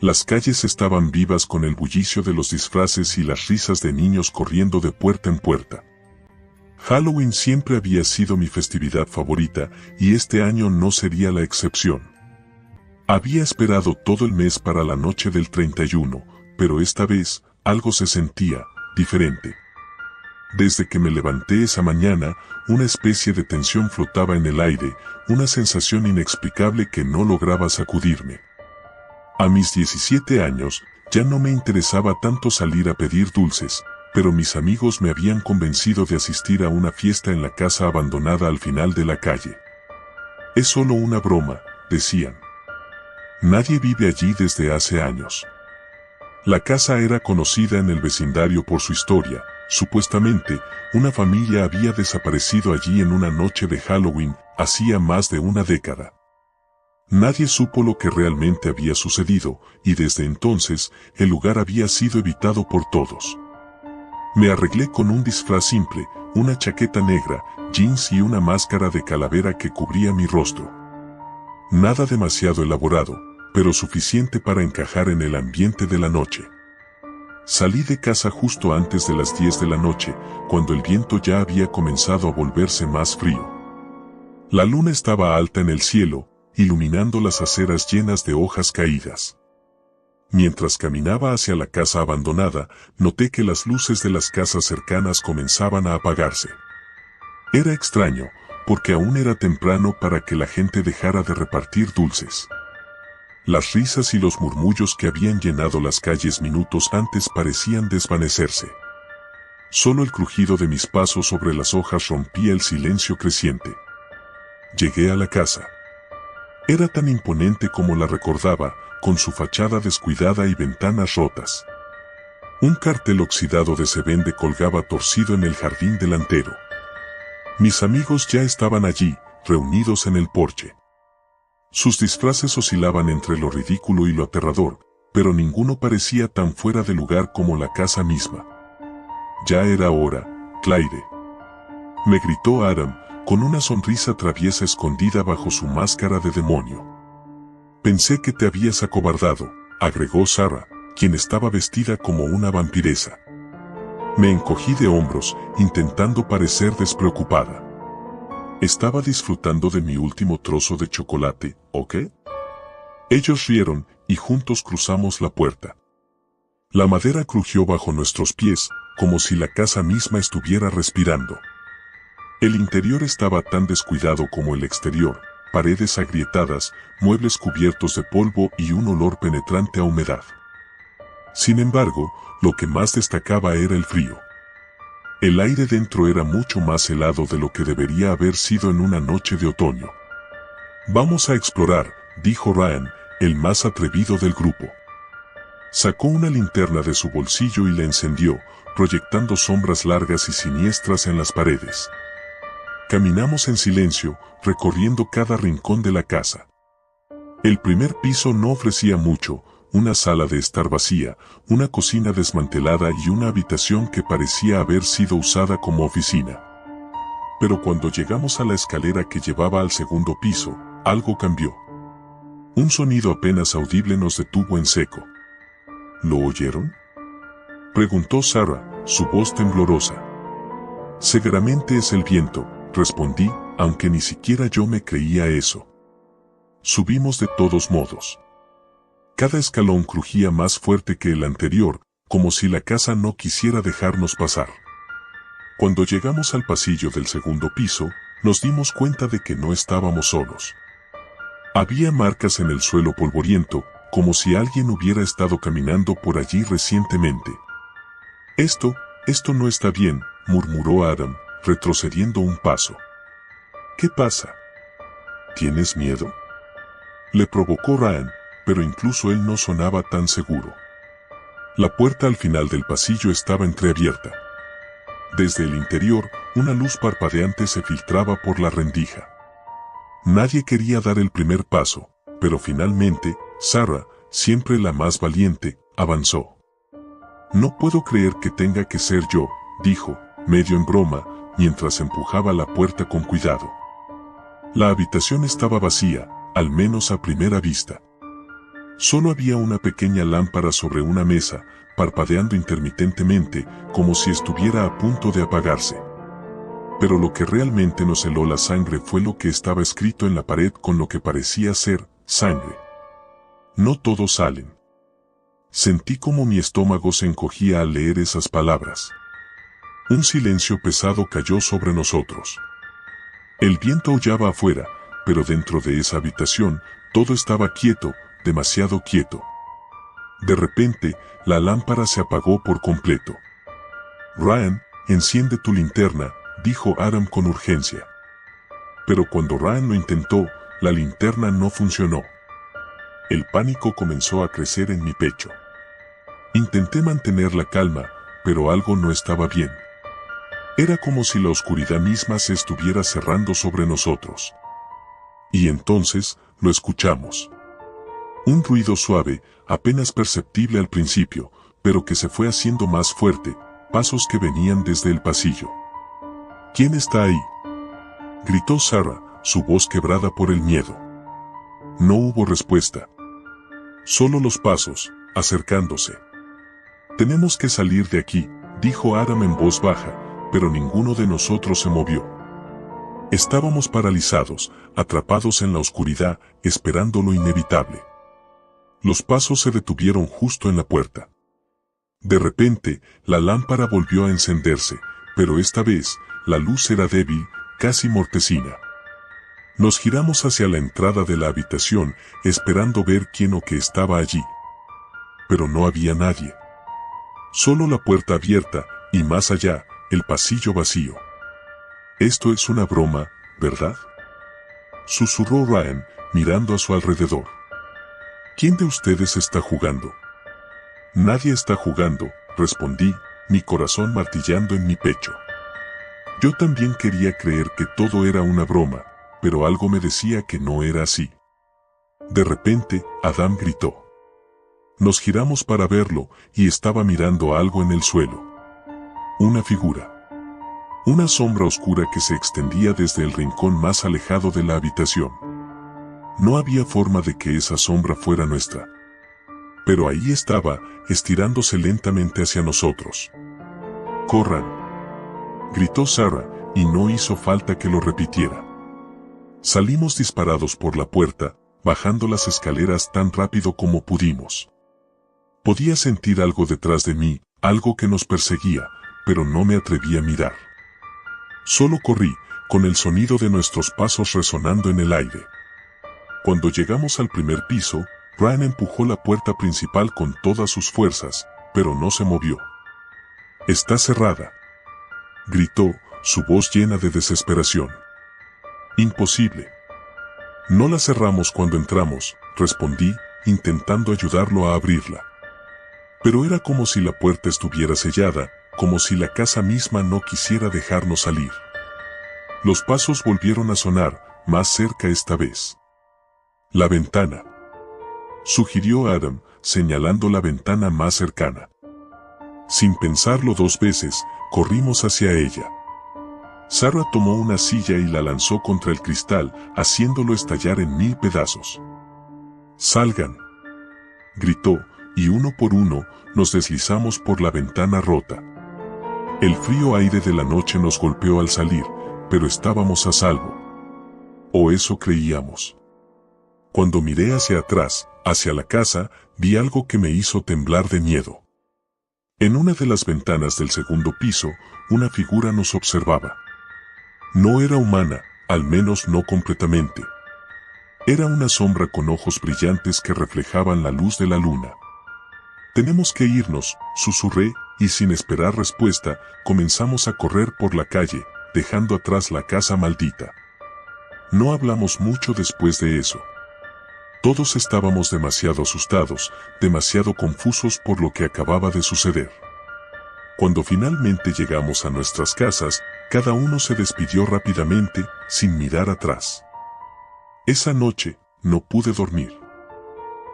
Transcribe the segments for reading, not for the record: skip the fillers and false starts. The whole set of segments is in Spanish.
Las calles estaban vivas con el bullicio de los disfraces y las risas de niños corriendo de puerta en puerta. Halloween siempre había sido mi festividad favorita y este año no sería la excepción. Había esperado todo el mes para la noche del 31, pero esta vez algo se sentía diferente. Desde que me levanté esa mañana, una especie de tensión flotaba en el aire, una sensación inexplicable que no lograba sacudirme. A mis 17 años, ya no me interesaba tanto salir a pedir dulces, pero mis amigos me habían convencido de asistir a una fiesta en la casa abandonada al final de la calle. Es solo una broma, decían. Nadie vive allí desde hace años. La casa era conocida en el vecindario por su historia. Supuestamente, una familia había desaparecido allí en una noche de Halloween, hacía más de una década. Nadie supo lo que realmente había sucedido, y desde entonces, el lugar había sido evitado por todos. Me arreglé con un disfraz simple, una chaqueta negra, jeans y una máscara de calavera que cubría mi rostro. Nada demasiado elaborado, pero suficiente para encajar en el ambiente de la noche. Salí de casa justo antes de las 10 de la noche, cuando el viento ya había comenzado a volverse más frío. La luna estaba alta en el cielo, iluminando las aceras llenas de hojas caídas. Mientras caminaba hacia la casa abandonada, noté que las luces de las casas cercanas comenzaban a apagarse. Era extraño, porque aún era temprano para que la gente dejara de repartir dulces. Las risas y los murmullos que habían llenado las calles minutos antes parecían desvanecerse. Solo el crujido de mis pasos sobre las hojas rompía el silencio creciente. Llegué a la casa. Era tan imponente como la recordaba, con su fachada descuidada y ventanas rotas. Un cartel oxidado de "Se vende" colgaba torcido en el jardín delantero. Mis amigos ya estaban allí, reunidos en el porche. Sus disfraces oscilaban entre lo ridículo y lo aterrador, pero ninguno parecía tan fuera de lugar como la casa misma. Ya era hora, Claire. Me gritó Adam, con una sonrisa traviesa escondida bajo su máscara de demonio. Pensé que te habías acobardado, agregó Sarah, quien estaba vestida como una vampiresa. Me encogí de hombros, intentando parecer despreocupada. Estaba disfrutando de mi último trozo de chocolate, ¿o qué? Ellos rieron, y juntos cruzamos la puerta. La madera crujió bajo nuestros pies, como si la casa misma estuviera respirando. El interior estaba tan descuidado como el exterior, paredes agrietadas, muebles cubiertos de polvo y un olor penetrante a humedad. Sin embargo, lo que más destacaba era el frío. El aire dentro era mucho más helado de lo que debería haber sido en una noche de otoño. Vamos a explorar, dijo Ryan, el más atrevido del grupo. Sacó una linterna de su bolsillo y la encendió, proyectando sombras largas y siniestras en las paredes. Caminamos en silencio, recorriendo cada rincón de la casa. El primer piso no ofrecía mucho, una sala de estar vacía, una cocina desmantelada y una habitación que parecía haber sido usada como oficina. Pero cuando llegamos a la escalera que llevaba al segundo piso, algo cambió. Un sonido apenas audible nos detuvo en seco. ¿Lo oyeron?, preguntó Sarah, su voz temblorosa. Seguramente es el viento, respondí, aunque ni siquiera yo me creía eso. Subimos de todos modos. Cada escalón crujía más fuerte que el anterior, como si la casa no quisiera dejarnos pasar. Cuando llegamos al pasillo del segundo piso, nos dimos cuenta de que no estábamos solos. Había marcas en el suelo polvoriento, como si alguien hubiera estado caminando por allí recientemente. Esto no está bien, murmuró Adam, retrocediendo un paso. ¿Qué pasa? ¿Tienes miedo?, le provocó Ryan, pero incluso él no sonaba tan seguro. La puerta al final del pasillo estaba entreabierta. Desde el interior, una luz parpadeante se filtraba por la rendija. Nadie quería dar el primer paso, pero finalmente, Sarah, siempre la más valiente, avanzó. No puedo creer que tenga que ser yo, dijo, medio en broma, mientras empujaba la puerta con cuidado. La habitación estaba vacía, al menos a primera vista. Solo había una pequeña lámpara sobre una mesa, parpadeando intermitentemente, como si estuviera a punto de apagarse. Pero lo que realmente nos heló la sangre fue lo que estaba escrito en la pared con lo que parecía ser sangre. No todos salen. Sentí como mi estómago se encogía al leer esas palabras. Un silencio pesado cayó sobre nosotros. El viento aullaba afuera, pero dentro de esa habitación, todo estaba quieto, demasiado quieto. De repente, la lámpara se apagó por completo. Ryan, enciende tu linterna, dijo Adam con urgencia. Pero cuando Ryan lo intentó, la linterna no funcionó. El pánico comenzó a crecer en mi pecho. Intenté mantener la calma, pero algo no estaba bien. Era como si la oscuridad misma se estuviera cerrando sobre nosotros. Y entonces, lo escuchamos. Un ruido suave, apenas perceptible al principio, pero que se fue haciendo más fuerte, pasos que venían desde el pasillo. ¿Quién está ahí?, gritó Sarah, su voz quebrada por el miedo. No hubo respuesta. Solo los pasos, acercándose. Tenemos que salir de aquí, dijo Adam en voz baja, pero ninguno de nosotros se movió. Estábamos paralizados, atrapados en la oscuridad, esperando lo inevitable. Los pasos se detuvieron justo en la puerta. De repente, la lámpara volvió a encenderse, pero esta vez, la luz era débil, casi mortecina. Nos giramos hacia la entrada de la habitación, esperando ver quién o qué estaba allí. Pero no había nadie. Solo la puerta abierta, y más allá, el pasillo vacío. Esto es una broma, ¿verdad?, susurró Ryan, mirando a su alrededor. ¿Quién de ustedes está jugando? Nadie está jugando, respondí, mi corazón martillando en mi pecho. Yo también quería creer que todo era una broma, pero algo me decía que no era así. De repente, Adam gritó. Nos giramos para verlo, y estaba mirando algo en el suelo. Una figura. Una sombra oscura que se extendía desde el rincón más alejado de la habitación. No había forma de que esa sombra fuera nuestra. Pero ahí estaba, estirándose lentamente hacia nosotros. ¡Corran!, gritó Sarah, y no hizo falta que lo repitiera. Salimos disparados por la puerta, bajando las escaleras tan rápido como pudimos. Podía sentir algo detrás de mí, algo que nos perseguía, pero no me atreví a mirar. Solo corrí, con el sonido de nuestros pasos resonando en el aire. Cuando llegamos al primer piso, Ryan empujó la puerta principal con todas sus fuerzas, pero no se movió. «Está cerrada», gritó, su voz llena de desesperación. «Imposible». «No la cerramos cuando entramos», respondí, intentando ayudarlo a abrirla. Pero era como si la puerta estuviera sellada, como si la casa misma no quisiera dejarnos salir. Los pasos volvieron a sonar, más cerca esta vez. «La ventana», sugirió Adam, señalando la ventana más cercana. Sin pensarlo dos veces, corrimos hacia ella. Sarah tomó una silla y la lanzó contra el cristal, haciéndolo estallar en 1000 pedazos. «Salgan», gritó, y uno por uno, nos deslizamos por la ventana rota. El frío aire de la noche nos golpeó al salir, pero estábamos a salvo. O eso creíamos. Cuando miré hacia atrás, hacia la casa, vi algo que me hizo temblar de miedo. En una de las ventanas del segundo piso, una figura nos observaba. No era humana, al menos no completamente. Era una sombra con ojos brillantes que reflejaban la luz de la luna. «Tenemos que irnos», susurré, y sin esperar respuesta, comenzamos a correr por la calle, dejando atrás la casa maldita. No hablamos mucho después de eso. Todos estábamos demasiado asustados, demasiado confusos por lo que acababa de suceder. Cuando finalmente llegamos a nuestras casas, cada uno se despidió rápidamente, sin mirar atrás. Esa noche, no pude dormir.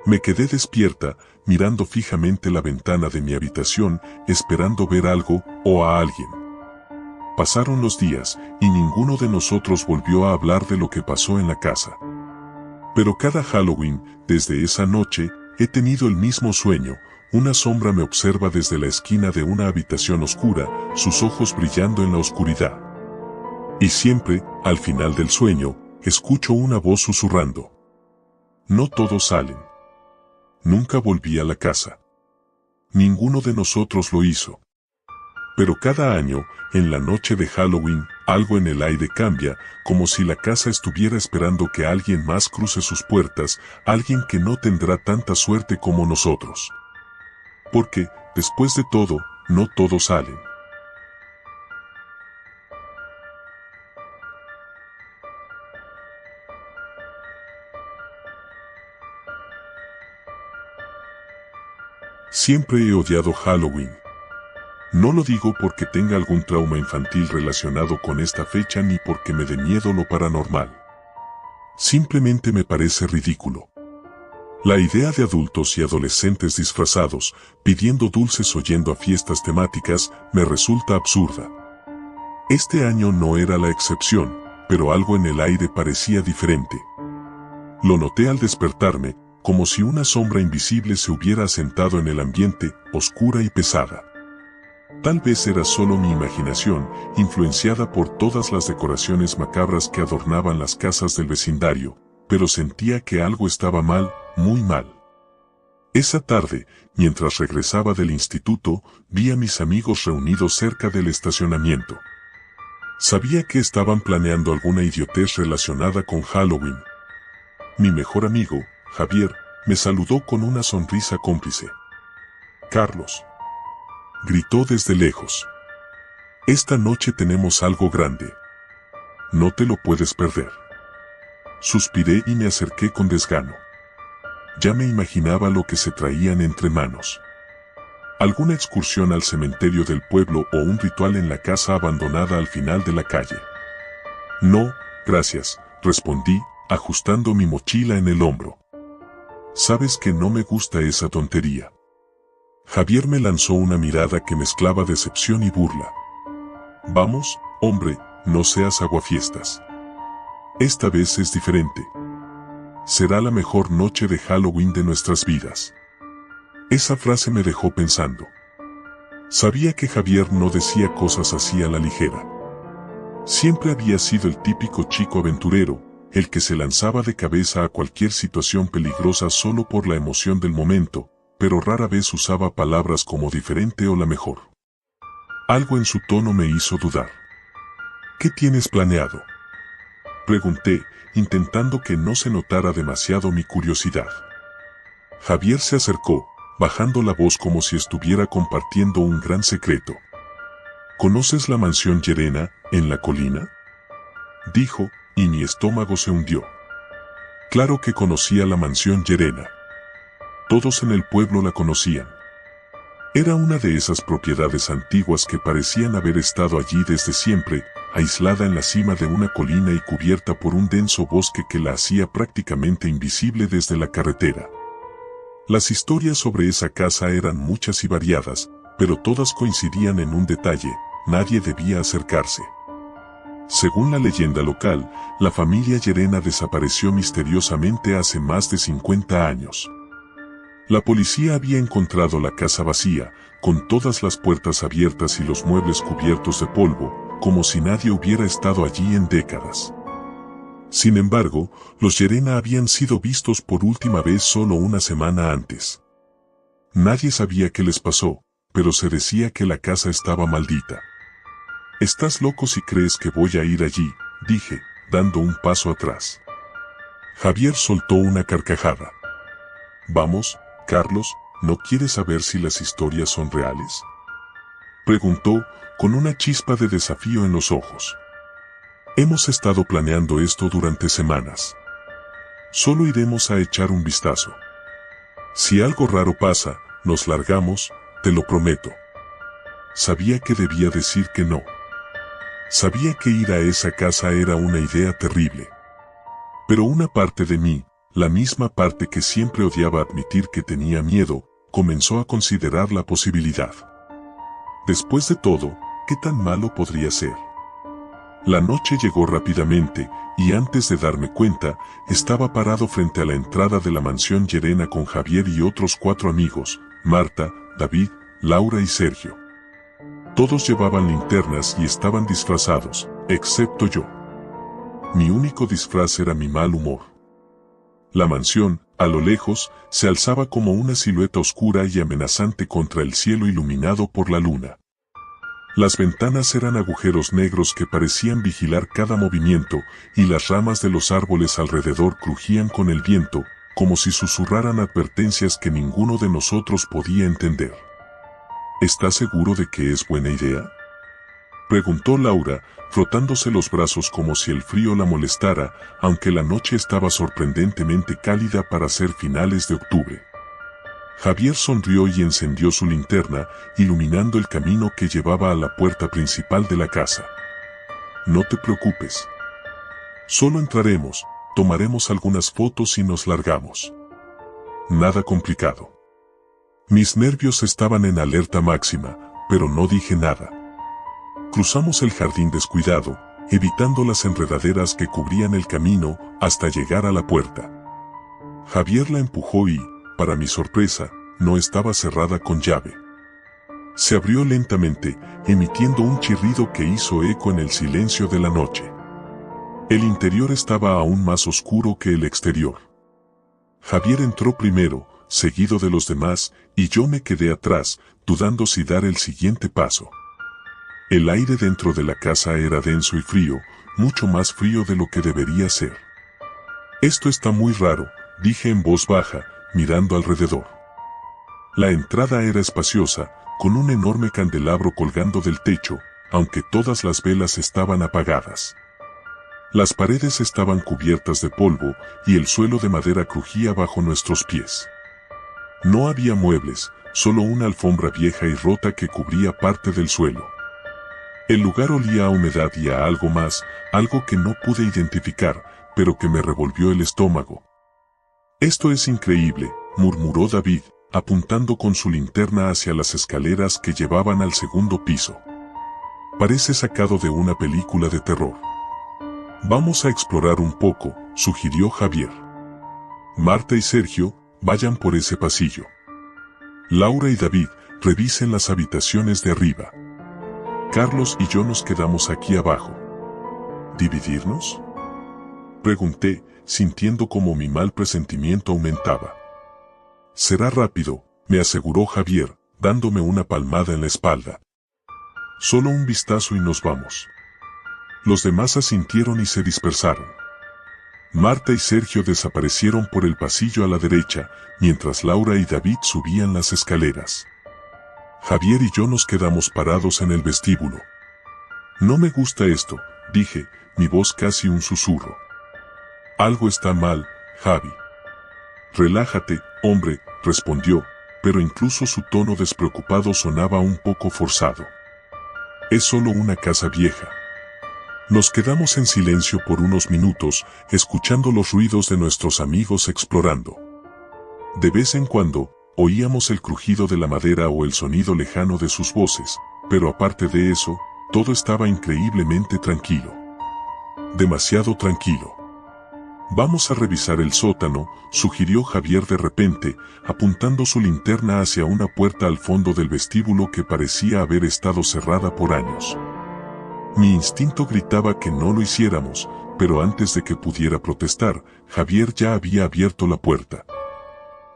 Me quedé despierta, mirando fijamente la ventana de mi habitación, esperando ver algo, o a alguien. Pasaron los días, y ninguno de nosotros volvió a hablar de lo que pasó en la casa. Pero cada Halloween, desde esa noche, he tenido el mismo sueño. Una sombra me observa desde la esquina de una habitación oscura, sus ojos brillando en la oscuridad. Y siempre, al final del sueño, escucho una voz susurrando. No todos salen. Nunca volví a la casa. Ninguno de nosotros lo hizo. Pero cada año, en la noche de Halloween, algo en el aire cambia, como si la casa estuviera esperando que alguien más cruce sus puertas, alguien que no tendrá tanta suerte como nosotros. Porque, después de todo, no todos salen. Siempre he odiado Halloween. No lo digo porque tenga algún trauma infantil relacionado con esta fecha ni porque me dé miedo lo paranormal. Simplemente me parece ridículo. La idea de adultos y adolescentes disfrazados, pidiendo dulces o yendo a fiestas temáticas, me resulta absurda. Este año no era la excepción, pero algo en el aire parecía diferente. Lo noté al despertarme, como si una sombra invisible se hubiera asentado en el ambiente, oscura y pesada. Tal vez era solo mi imaginación, influenciada por todas las decoraciones macabras que adornaban las casas del vecindario, pero sentía que algo estaba mal, muy mal. Esa tarde, mientras regresaba del instituto, vi a mis amigos reunidos cerca del estacionamiento. Sabía que estaban planeando alguna idiotez relacionada con Halloween. Mi mejor amigo, Javier, me saludó con una sonrisa cómplice. «Carlos», gritó desde lejos. «Esta noche tenemos algo grande. No te lo puedes perder». Suspiré y me acerqué con desgano. Ya me imaginaba lo que se traían entre manos. Alguna excursión al cementerio del pueblo o un ritual en la casa abandonada al final de la calle. «No, gracias», respondí, ajustando mi mochila en el hombro. «Sabes que no me gusta esa tontería». Javier me lanzó una mirada que mezclaba decepción y burla. «Vamos, hombre, no seas aguafiestas. Esta vez es diferente. Será la mejor noche de Halloween de nuestras vidas». Esa frase me dejó pensando. Sabía que Javier no decía cosas así a la ligera. Siempre había sido el típico chico aventurero, el que se lanzaba de cabeza a cualquier situación peligrosa solo por la emoción del momento, pero rara vez usaba palabras como diferente o la mejor. Algo en su tono me hizo dudar. «¿Qué tienes planeado?», pregunté, intentando que no se notara demasiado mi curiosidad. Javier se acercó, bajando la voz como si estuviera compartiendo un gran secreto. «¿Conoces la mansión Llerena, en la colina?», dijo, y mi estómago se hundió. Claro que conocía la mansión Llerena. Todos en el pueblo la conocían. Era una de esas propiedades antiguas que parecían haber estado allí desde siempre, aislada en la cima de una colina y cubierta por un denso bosque que la hacía prácticamente invisible desde la carretera. Las historias sobre esa casa eran muchas y variadas, pero todas coincidían en un detalle: nadie debía acercarse. Según la leyenda local, la familia Llerena desapareció misteriosamente hace más de 50 años. La policía había encontrado la casa vacía, con todas las puertas abiertas y los muebles cubiertos de polvo, como si nadie hubiera estado allí en décadas. Sin embargo, los Llerena habían sido vistos por última vez solo una semana antes. Nadie sabía qué les pasó, pero se decía que la casa estaba maldita. «Estás loco si crees que voy a ir allí», dije, dando un paso atrás. Javier soltó una carcajada. «Vamos, Carlos, ¿no quieres saber si las historias son reales?», preguntó, con una chispa de desafío en los ojos. «Hemos estado planeando esto durante semanas. Solo iremos a echar un vistazo. Si algo raro pasa, nos largamos, te lo prometo». Sabía que debía decir que no. Sabía que ir a esa casa era una idea terrible. Pero una parte de mí, la misma parte que siempre odiaba admitir que tenía miedo, comenzó a considerar la posibilidad. Después de todo, ¿qué tan malo podría ser? La noche llegó rápidamente, y antes de darme cuenta, estaba parado frente a la entrada de la mansión Llerena con Javier y otros 4 amigos, Marta, David, Laura y Sergio. Todos llevaban linternas y estaban disfrazados, excepto yo. Mi único disfraz era mi mal humor. La mansión, a lo lejos, se alzaba como una silueta oscura y amenazante contra el cielo iluminado por la luna. Las ventanas eran agujeros negros que parecían vigilar cada movimiento, y las ramas de los árboles alrededor crujían con el viento, como si susurraran advertencias que ninguno de nosotros podía entender. ¿Estás seguro de que es buena idea?, preguntó Laura, frotándose los brazos como si el frío la molestara, aunque la noche estaba sorprendentemente cálida para ser finales de octubre. Javier sonrió y encendió su linterna, iluminando el camino que llevaba a la puerta principal de la casa. No te preocupes. Solo entraremos, tomaremos algunas fotos y nos largamos. Nada complicado. Mis nervios estaban en alerta máxima, pero no dije nada. Cruzamos el jardín descuidado, evitando las enredaderas que cubrían el camino hasta llegar a la puerta. Javier la empujó y, para mi sorpresa, no estaba cerrada con llave. Se abrió lentamente, emitiendo un chirrido que hizo eco en el silencio de la noche. El interior estaba aún más oscuro que el exterior. Javier entró primero, seguido de los demás, y yo me quedé atrás, dudando si dar el siguiente paso. El aire dentro de la casa era denso y frío, mucho más frío de lo que debería ser. Esto está muy raro, dije en voz baja, mirando alrededor. La entrada era espaciosa, con un enorme candelabro colgando del techo, aunque todas las velas estaban apagadas. Las paredes estaban cubiertas de polvo, y el suelo de madera crujía bajo nuestros pies. No había muebles, solo una alfombra vieja y rota que cubría parte del suelo. El lugar olía a humedad y a algo más, algo que no pude identificar, pero que me revolvió el estómago. «Esto es increíble», murmuró David, apuntando con su linterna hacia las escaleras que llevaban al segundo piso. «Parece sacado de una película de terror». «Vamos a explorar un poco», sugirió Javier. «Marta y Sergio, vayan por ese pasillo. Laura y David, revisen las habitaciones de arriba. Carlos y yo nos quedamos aquí abajo». ¿Dividirnos?, pregunté, sintiendo como mi mal presentimiento aumentaba. «Será rápido», me aseguró Javier, dándome una palmada en la espalda. «Solo un vistazo y nos vamos». Los demás asintieron y se dispersaron. Marta y Sergio desaparecieron por el pasillo a la derecha, mientras Laura y David subían las escaleras. Javier y yo nos quedamos parados en el vestíbulo. «No me gusta esto», dije, mi voz casi un susurro. «Algo está mal, Javi». «Relájate, hombre», respondió, pero incluso su tono despreocupado sonaba un poco forzado. «Es solo una casa vieja». Nos quedamos en silencio por unos minutos, escuchando los ruidos de nuestros amigos explorando. De vez en cuando, oíamos el crujido de la madera o el sonido lejano de sus voces, pero aparte de eso, todo estaba increíblemente tranquilo. Demasiado tranquilo. «Vamos a revisar el sótano», sugirió Javier de repente, apuntando su linterna hacia una puerta al fondo del vestíbulo que parecía haber estado cerrada por años. Mi instinto gritaba que no lo hiciéramos, pero antes de que pudiera protestar, Javier ya había abierto la puerta.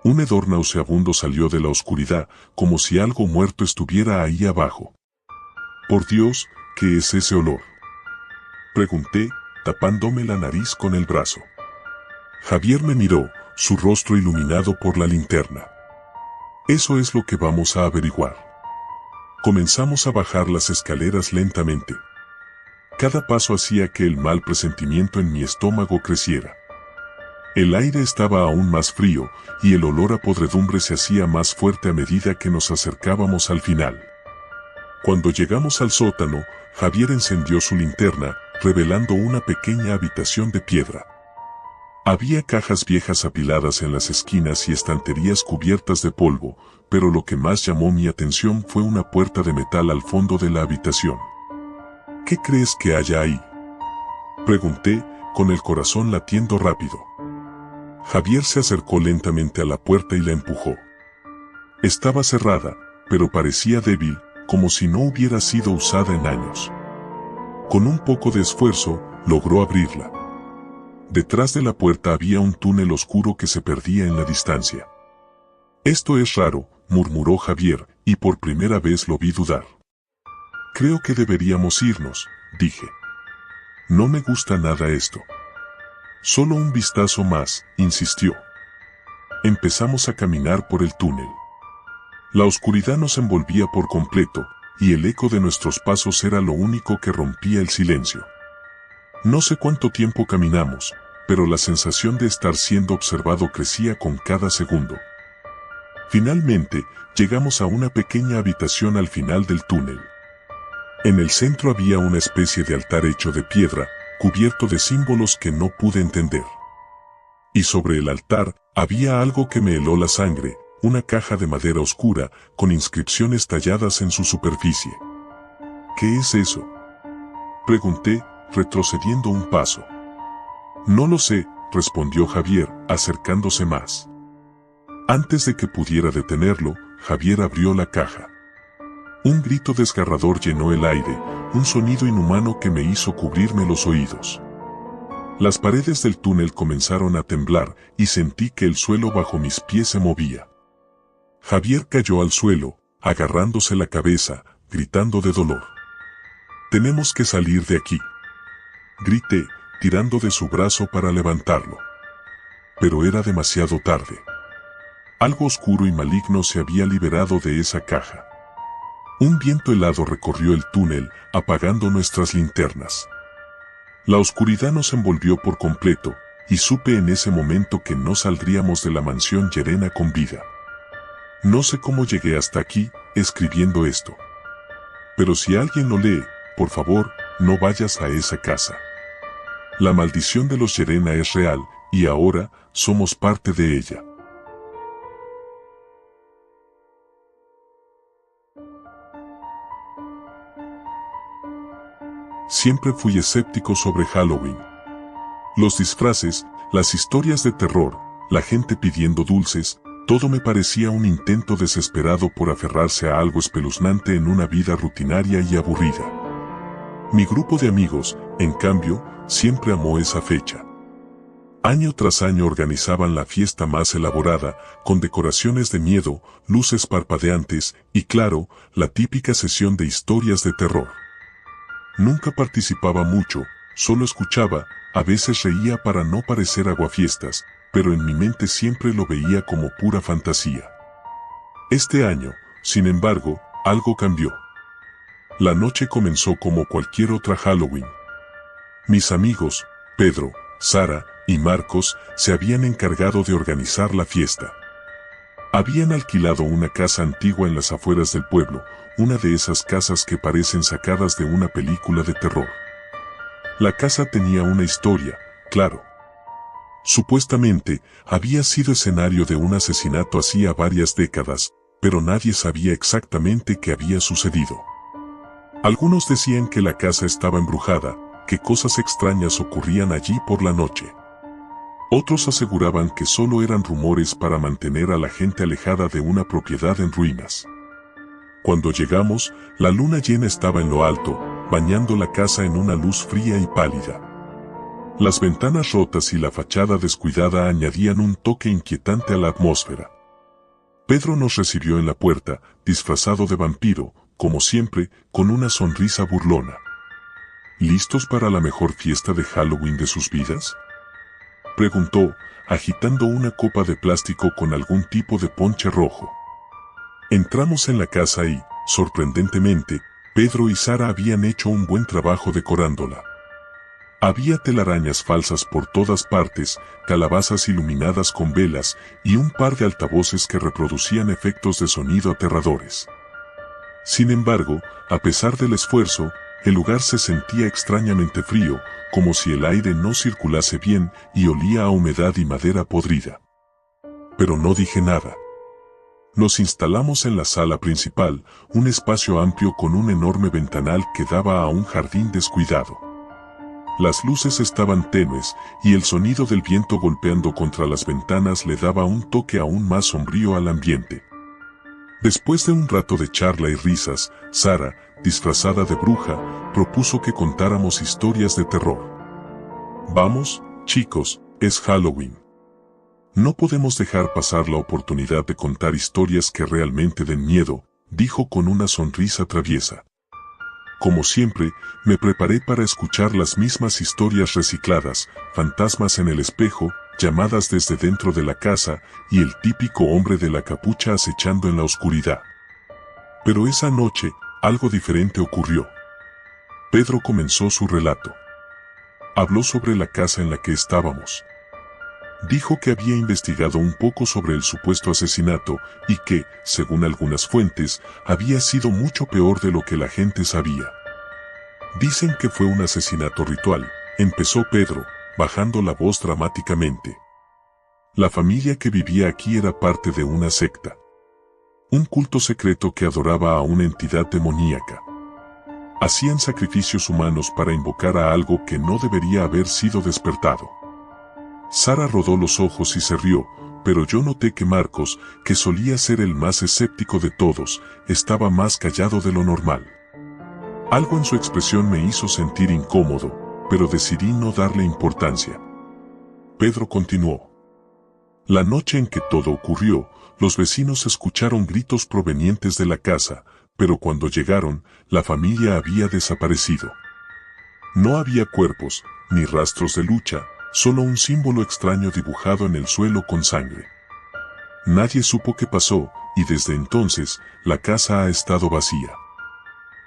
Un hedor nauseabundo salió de la oscuridad, como si algo muerto estuviera ahí abajo. «Por Dios, ¿qué es ese olor?», pregunté, tapándome la nariz con el brazo. Javier me miró, su rostro iluminado por la linterna. «Eso es lo que vamos a averiguar». Comenzamos a bajar las escaleras lentamente. Cada paso hacía que el mal presentimiento en mi estómago creciera. El aire estaba aún más frío, y el olor a podredumbre se hacía más fuerte a medida que nos acercábamos al final. Cuando llegamos al sótano, Javier encendió su linterna, revelando una pequeña habitación de piedra. Había cajas viejas apiladas en las esquinas y estanterías cubiertas de polvo, pero lo que más llamó mi atención fue una puerta de metal al fondo de la habitación. «¿Qué crees que haya ahí?», Pregunté, con el corazón latiendo rápido. Javier se acercó lentamente a la puerta y la empujó. Estaba cerrada, pero parecía débil, como si no hubiera sido usada en años. Con un poco de esfuerzo, logró abrirla. Detrás de la puerta había un túnel oscuro que se perdía en la distancia. Esto es raro, murmuró Javier, y por primera vez lo vi dudar. Creo que deberíamos irnos, dije. No me gusta nada esto. Solo un vistazo más, insistió. Empezamos a caminar por el túnel. La oscuridad nos envolvía por completo, y el eco de nuestros pasos era lo único que rompía el silencio. No sé cuánto tiempo caminamos, pero la sensación de estar siendo observado crecía con cada segundo. Finalmente, llegamos a una pequeña habitación al final del túnel. En el centro había una especie de altar hecho de piedra, cubierto de símbolos que no pude entender. Y sobre el altar, había algo que me heló la sangre, una caja de madera oscura, con inscripciones talladas en su superficie. ¿Qué es eso?, pregunté, retrocediendo un paso. No lo sé, respondió Javier, acercándose más. Antes de que pudiera detenerlo, Javier abrió la caja. Un grito desgarrador llenó el aire, un sonido inhumano que me hizo cubrirme los oídos. Las paredes del túnel comenzaron a temblar y sentí que el suelo bajo mis pies se movía. Javier cayó al suelo, agarrándose la cabeza, gritando de dolor. «Tenemos que salir de aquí», grité, tirando de su brazo para levantarlo. Pero era demasiado tarde. Algo oscuro y maligno se había liberado de esa caja. Un viento helado recorrió el túnel, apagando nuestras linternas. La oscuridad nos envolvió por completo, y supe en ese momento que no saldríamos de la mansión Llerena con vida. No sé cómo llegué hasta aquí, escribiendo esto. Pero si alguien lo lee, por favor, no vayas a esa casa. La maldición de los Llerena es real, y ahora, somos parte de ella. Siempre fui escéptico sobre Halloween. Los disfraces, las historias de terror, la gente pidiendo dulces, todo me parecía un intento desesperado por aferrarse a algo espeluznante en una vida rutinaria y aburrida. Mi grupo de amigos, en cambio, siempre amó esa fecha. Año tras año organizaban la fiesta más elaborada, con decoraciones de miedo, luces parpadeantes y, claro, la típica sesión de historias de terror. Nunca participaba mucho, solo escuchaba, a veces reía para no parecer aguafiestas, pero en mi mente siempre lo veía como pura fantasía. Este año, sin embargo, algo cambió. La noche comenzó como cualquier otra Halloween. Mis amigos, Pedro, Sara y Marcos, se habían encargado de organizar la fiesta. Habían alquilado una casa antigua en las afueras del pueblo, una de esas casas que parecen sacadas de una película de terror. La casa tenía una historia, claro. Supuestamente, había sido escenario de un asesinato hacía varias décadas, pero nadie sabía exactamente qué había sucedido. Algunos decían que la casa estaba embrujada, que cosas extrañas ocurrían allí por la noche. Otros aseguraban que solo eran rumores para mantener a la gente alejada de una propiedad en ruinas. Cuando llegamos, la luna llena estaba en lo alto, bañando la casa en una luz fría y pálida. Las ventanas rotas y la fachada descuidada añadían un toque inquietante a la atmósfera. Pedro nos recibió en la puerta, disfrazado de vampiro, como siempre, con una sonrisa burlona. ¿Listos para la mejor fiesta de Halloween de sus vidas?, preguntó, agitando una copa de plástico con algún tipo de ponche rojo. Entramos en la casa y, sorprendentemente, Pedro y Sara habían hecho un buen trabajo decorándola. Había telarañas falsas por todas partes, calabazas iluminadas con velas y un par de altavoces que reproducían efectos de sonido aterradores. Sin embargo, a pesar del esfuerzo, el lugar se sentía extrañamente frío, como si el aire no circulase bien y olía a humedad y madera podrida. Pero no dije nada. Nos instalamos en la sala principal, un espacio amplio con un enorme ventanal que daba a un jardín descuidado. Las luces estaban tenues y el sonido del viento golpeando contra las ventanas le daba un toque aún más sombrío al ambiente. Después de un rato de charla y risas, Sara, disfrazada de bruja, propuso que contáramos historias de terror. Vamos, chicos, es Halloween. No podemos dejar pasar la oportunidad de contar historias que realmente den miedo, dijo con una sonrisa traviesa. Como siempre, me preparé para escuchar las mismas historias recicladas, fantasmas en el espejo, llamadas desde dentro de la casa y el típico hombre de la capucha acechando en la oscuridad. Pero esa noche, algo diferente ocurrió. Pedro comenzó su relato. Habló sobre la casa en la que estábamos. Dijo que había investigado un poco sobre el supuesto asesinato y que, según algunas fuentes, había sido mucho peor de lo que la gente sabía. Dicen que fue un asesinato ritual, empezó Pedro, bajando la voz dramáticamente. La familia que vivía aquí era parte de una secta. Un culto secreto que adoraba a una entidad demoníaca. Hacían sacrificios humanos para invocar a algo que no debería haber sido despertado. Sara rodó los ojos y se rió, pero yo noté que Marcos, que solía ser el más escéptico de todos, estaba más callado de lo normal. Algo en su expresión me hizo sentir incómodo, pero decidí no darle importancia. Pedro continuó. La noche en que todo ocurrió, los vecinos escucharon gritos provenientes de la casa, pero cuando llegaron, la familia había desaparecido. No había cuerpos, ni rastros de lucha, solo un símbolo extraño dibujado en el suelo con sangre. Nadie supo qué pasó, y desde entonces, la casa ha estado vacía.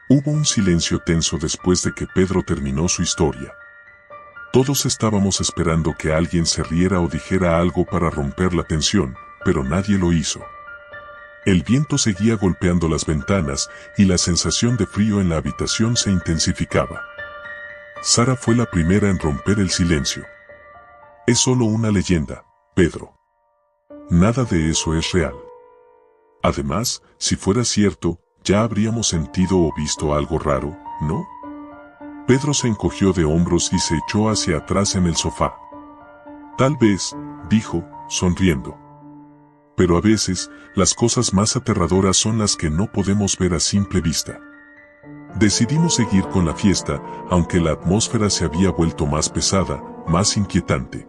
Hubo un silencio tenso después de que Pedro terminó su historia. Todos estábamos esperando que alguien se riera o dijera algo para romper la tensión, pero nadie lo hizo. El viento seguía golpeando las ventanas y la sensación de frío en la habitación se intensificaba. Sara fue la primera en romper el silencio. Es solo una leyenda, Pedro. Nada de eso es real. Además, si fuera cierto, ya habríamos sentido o visto algo raro, ¿no? Pedro se encogió de hombros y se echó hacia atrás en el sofá. Tal vez, dijo, sonriendo. Pero a veces, las cosas más aterradoras son las que no podemos ver a simple vista. Decidimos seguir con la fiesta, aunque la atmósfera se había vuelto más pesada, más inquietante.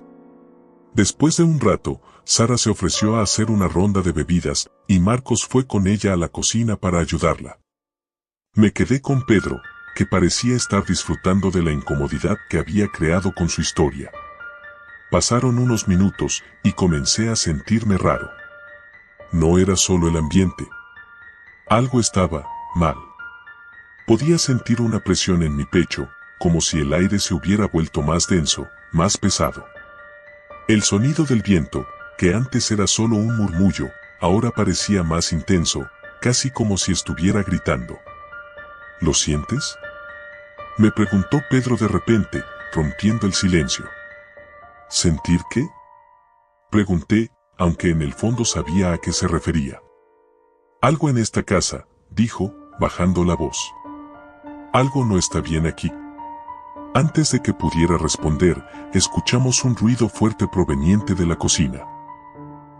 Después de un rato, Sara se ofreció a hacer una ronda de bebidas, y Marcos fue con ella a la cocina para ayudarla. Me quedé con Pedro, que parecía estar disfrutando de la incomodidad que había creado con su historia. Pasaron unos minutos, y comencé a sentirme raro. No era solo el ambiente. Algo estaba mal. Podía sentir una presión en mi pecho, como si el aire se hubiera vuelto más denso, más pesado. El sonido del viento, que antes era solo un murmullo, ahora parecía más intenso, casi como si estuviera gritando. ¿Lo sientes?, me preguntó Pedro de repente, rompiendo el silencio. ¿Sentir qué?, pregunté, aunque en el fondo sabía a qué se refería. Algo en esta casa, dijo, bajando la voz. Algo no está bien aquí. Antes de que pudiera responder, escuchamos un ruido fuerte proveniente de la cocina.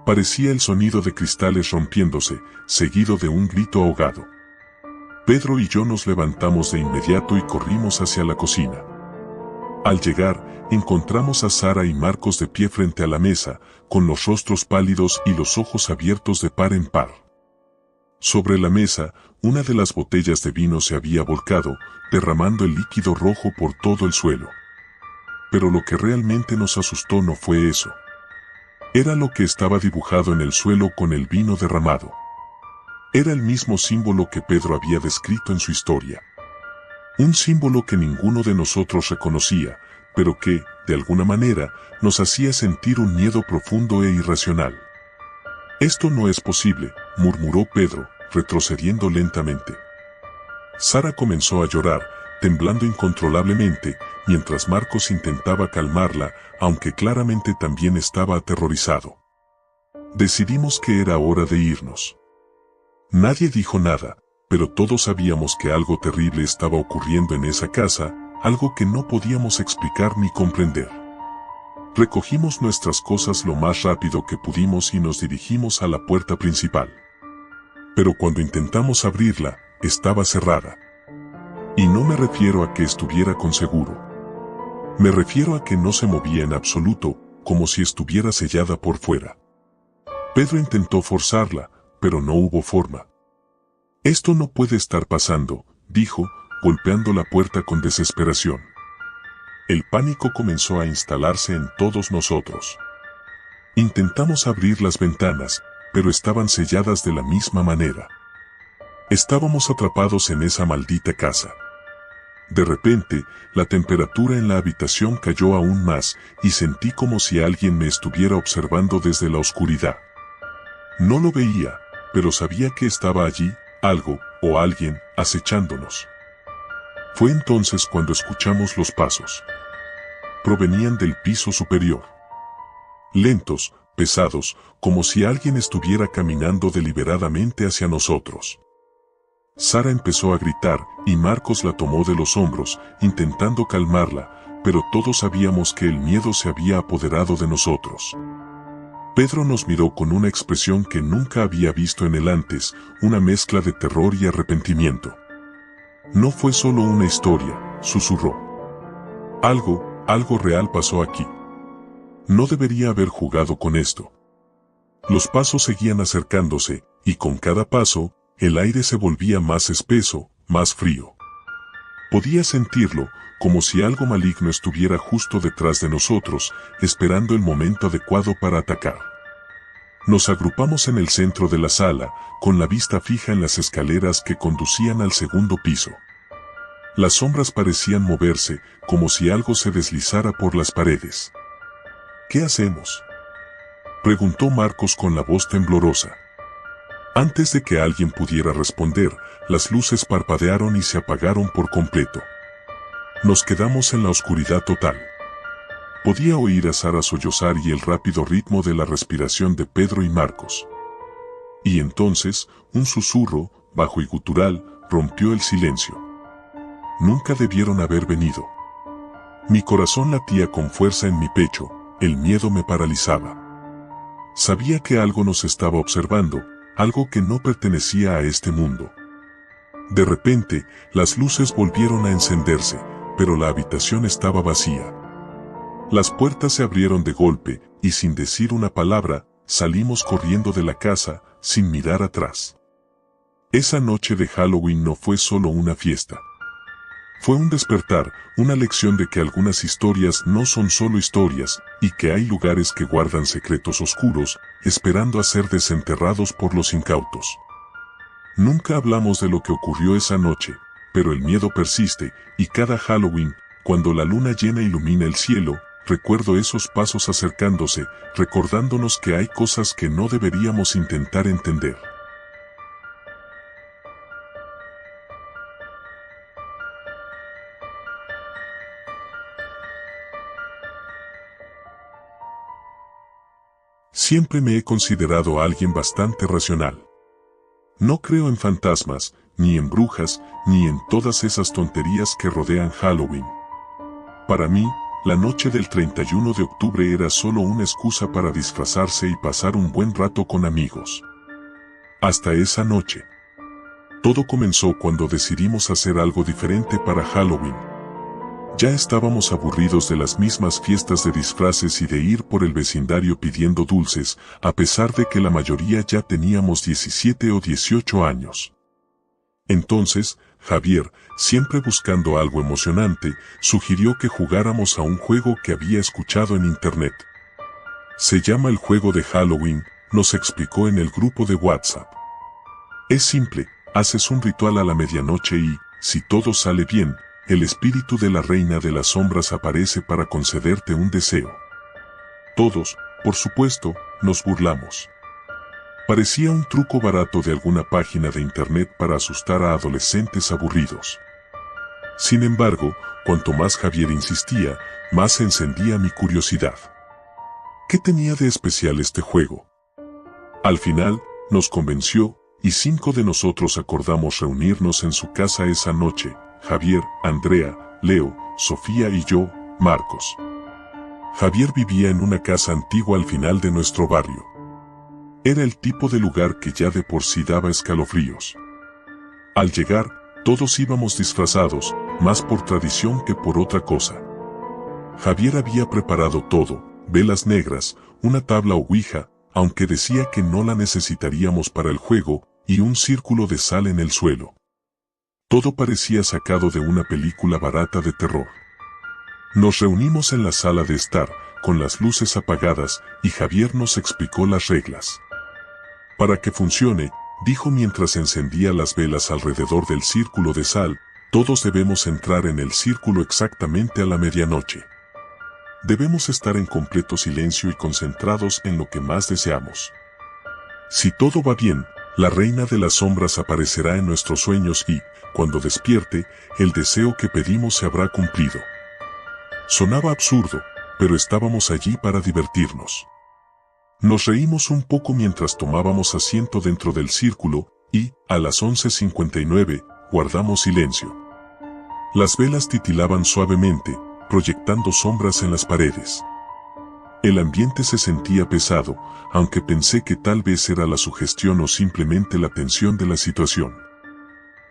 Parecía el sonido de cristales rompiéndose, seguido de un grito ahogado. Pedro y yo nos levantamos de inmediato y corrimos hacia la cocina. Al llegar, encontramos a Sara y Marcos de pie frente a la mesa, con los rostros pálidos y los ojos abiertos de par en par. Sobre la mesa, una de las botellas de vino se había volcado, derramando el líquido rojo por todo el suelo. Pero lo que realmente nos asustó no fue eso. Era lo que estaba dibujado en el suelo con el vino derramado. Era el mismo símbolo que Pedro había descrito en su historia. Un símbolo que ninguno de nosotros reconocía, pero que, de alguna manera, nos hacía sentir un miedo profundo e irracional. Esto no es posible, murmuró Pedro, retrocediendo lentamente. Sara comenzó a llorar, temblando incontrolablemente, mientras Marcos intentaba calmarla, aunque claramente también estaba aterrorizado. Decidimos que era hora de irnos. Nadie dijo nada, pero todos sabíamos que algo terrible estaba ocurriendo en esa casa, algo que no podíamos explicar ni comprender. Recogimos nuestras cosas lo más rápido que pudimos y nos dirigimos a la puerta principal. Pero cuando intentamos abrirla, estaba cerrada. Y no me refiero a que estuviera con seguro. Me refiero a que no se movía en absoluto, como si estuviera sellada por fuera. Pedro intentó forzarla, pero no hubo forma. «Esto no puede estar pasando», dijo, golpeando la puerta con desesperación. El pánico comenzó a instalarse en todos nosotros. Intentamos abrir las ventanas, pero estaban selladas de la misma manera. Estábamos atrapados en esa maldita casa. De repente, la temperatura en la habitación cayó aún más y sentí como si alguien me estuviera observando desde la oscuridad. No lo veía, pero sabía que estaba allí, algo, o alguien, acechándonos. Fue entonces cuando escuchamos los pasos. Provenían del piso superior. Lentos, pesados, como si alguien estuviera caminando deliberadamente hacia nosotros. Sara empezó a gritar y Marcos la tomó de los hombros, intentando calmarla, pero todos sabíamos que el miedo se había apoderado de nosotros. Pedro nos miró con una expresión que nunca había visto en él antes, una mezcla de terror y arrepentimiento. «No fue solo una historia», susurró. Algo real pasó aquí. No debería haber jugado con esto». Los pasos seguían acercándose, y con cada paso, el aire se volvía más espeso, más frío. Podía sentirlo, como si algo maligno estuviera justo detrás de nosotros, esperando el momento adecuado para atacar. Nos agrupamos en el centro de la sala, con la vista fija en las escaleras que conducían al segundo piso. Las sombras parecían moverse, como si algo se deslizara por las paredes. «¿Qué hacemos?», preguntó Marcos con la voz temblorosa. Antes de que alguien pudiera responder, las luces parpadearon y se apagaron por completo. Nos quedamos en la oscuridad total. Podía oír a Sara sollozar y el rápido ritmo de la respiración de Pedro y Marcos. Y entonces, un susurro, bajo y gutural, rompió el silencio. Nunca debieron haber venido. Mi corazón latía con fuerza en mi pecho, el miedo me paralizaba. Sabía que algo nos estaba observando, algo que no pertenecía a este mundo. De repente, las luces volvieron a encenderse, pero la habitación estaba vacía. Las puertas se abrieron de golpe, y sin decir una palabra, salimos corriendo de la casa, sin mirar atrás. Esa noche de Halloween no fue solo una fiesta. Fue un despertar, una lección de que algunas historias no son solo historias, y que hay lugares que guardan secretos oscuros, esperando a ser desenterrados por los incautos. Nunca hablamos de lo que ocurrió esa noche, pero el miedo persiste, y cada Halloween, cuando la luna llena ilumina el cielo, recuerdo esos pasos acercándose, recordándonos que hay cosas que no deberíamos intentar entender. Siempre me he considerado alguien bastante racional. No creo en fantasmas, ni en brujas, ni en todas esas tonterías que rodean Halloween. Para mí, la noche del 31 de octubre era solo una excusa para disfrazarse y pasar un buen rato con amigos. Hasta esa noche. Todo comenzó cuando decidimos hacer algo diferente para Halloween. Ya estábamos aburridos de las mismas fiestas de disfraces y de ir por el vecindario pidiendo dulces, a pesar de que la mayoría ya teníamos 17 o 18 años. Entonces, Javier, siempre buscando algo emocionante, sugirió que jugáramos a un juego que había escuchado en internet. Se llama el juego de Halloween, nos explicó en el grupo de WhatsApp. Es simple, haces un ritual a la medianoche y, si todo sale bien, el espíritu de la reina de las sombras aparece para concederte un deseo. Todos, por supuesto, nos burlamos. Parecía un truco barato de alguna página de internet para asustar a adolescentes aburridos. Sin embargo, cuanto más Javier insistía, más se encendía mi curiosidad. ¿Qué tenía de especial este juego? Al final, nos convenció, y 5 de nosotros acordamos reunirnos en su casa esa noche: Javier, Andrea, Leo, Sofía y yo, Marcos. Javier vivía en una casa antigua al final de nuestro barrio. Era el tipo de lugar que ya de por sí daba escalofríos. Al llegar, todos íbamos disfrazados, más por tradición que por otra cosa. Javier había preparado todo, velas negras, una tabla ouija, aunque decía que no la necesitaríamos para el juego, y un círculo de sal en el suelo. Todo parecía sacado de una película barata de terror. Nos reunimos en la sala de estar, con las luces apagadas, y Javier nos explicó las reglas. Para que funcione, dijo mientras encendía las velas alrededor del círculo de sal, todos debemos entrar en el círculo exactamente a la medianoche. Debemos estar en completo silencio y concentrados en lo que más deseamos. Si todo va bien, la reina de las sombras aparecerá en nuestros sueños y, cuando despierte, el deseo que pedimos se habrá cumplido. Sonaba absurdo, pero estábamos allí para divertirnos. Nos reímos un poco mientras tomábamos asiento dentro del círculo, y, a las 11:59, guardamos silencio. Las velas titilaban suavemente, proyectando sombras en las paredes. El ambiente se sentía pesado, aunque pensé que tal vez era la sugestión o simplemente la tensión de la situación.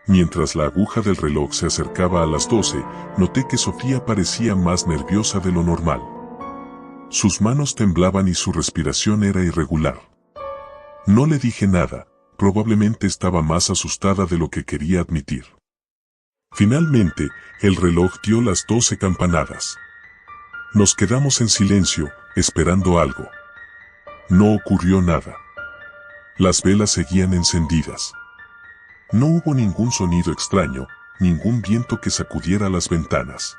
Mientras la aguja del reloj se acercaba a las 12, noté que Sofía parecía más nerviosa de lo normal. Sus manos temblaban y su respiración era irregular. No le dije nada, probablemente estaba más asustada de lo que quería admitir. Finalmente, el reloj dio las 12 campanadas. Nos quedamos en silencio, esperando algo. No ocurrió nada. Las velas seguían encendidas. No hubo ningún sonido extraño, ningún viento que sacudiera las ventanas.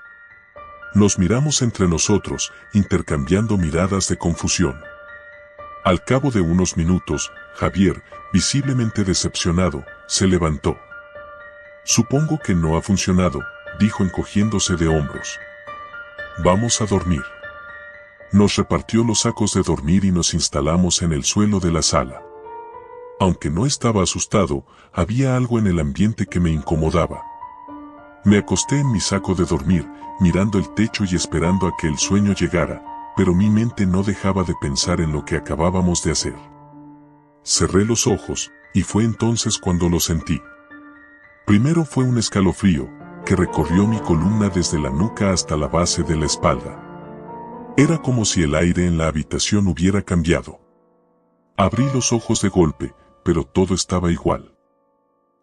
Nos miramos entre nosotros, intercambiando miradas de confusión. Al cabo de unos minutos, Javier, visiblemente decepcionado, se levantó. Supongo que no ha funcionado, dijo encogiéndose de hombros. Vamos a dormir. Nos repartió los sacos de dormir y nos instalamos en el suelo de la sala. Aunque no estaba asustado, había algo en el ambiente que me incomodaba. Me acosté en mi saco de dormir, mirando el techo y esperando a que el sueño llegara, pero mi mente no dejaba de pensar en lo que acabábamos de hacer. Cerré los ojos, y fue entonces cuando lo sentí. Primero fue un escalofrío, que recorrió mi columna desde la nuca hasta la base de la espalda. Era como si el aire en la habitación hubiera cambiado. Abrí los ojos de golpe, pero todo estaba igual.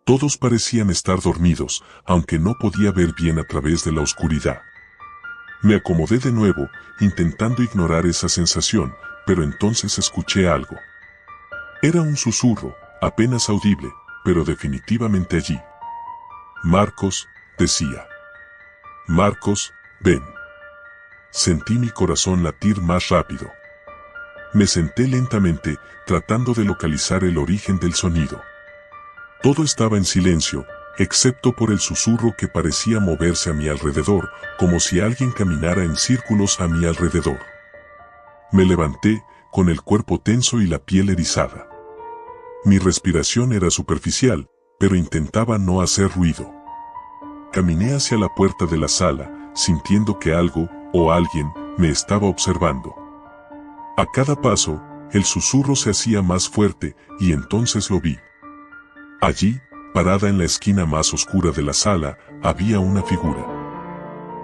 Todos parecían estar dormidos, aunque no podía ver bien a través de la oscuridad. Me acomodé de nuevo, intentando ignorar esa sensación, pero entonces escuché algo. Era un susurro, apenas audible, pero definitivamente allí. Marcos, decía. Marcos, ven. Sentí mi corazón latir más rápido. Me senté lentamente, tratando de localizar el origen del sonido. Todo estaba en silencio, excepto por el susurro que parecía moverse a mi alrededor, como si alguien caminara en círculos a mi alrededor. Me levanté, con el cuerpo tenso y la piel erizada. Mi respiración era superficial, pero intentaba no hacer ruido. Caminé hacia la puerta de la sala, sintiendo que algo, o alguien, me estaba observando. A cada paso, el susurro se hacía más fuerte, y entonces lo vi. Allí, parada en la esquina más oscura de la sala, había una figura.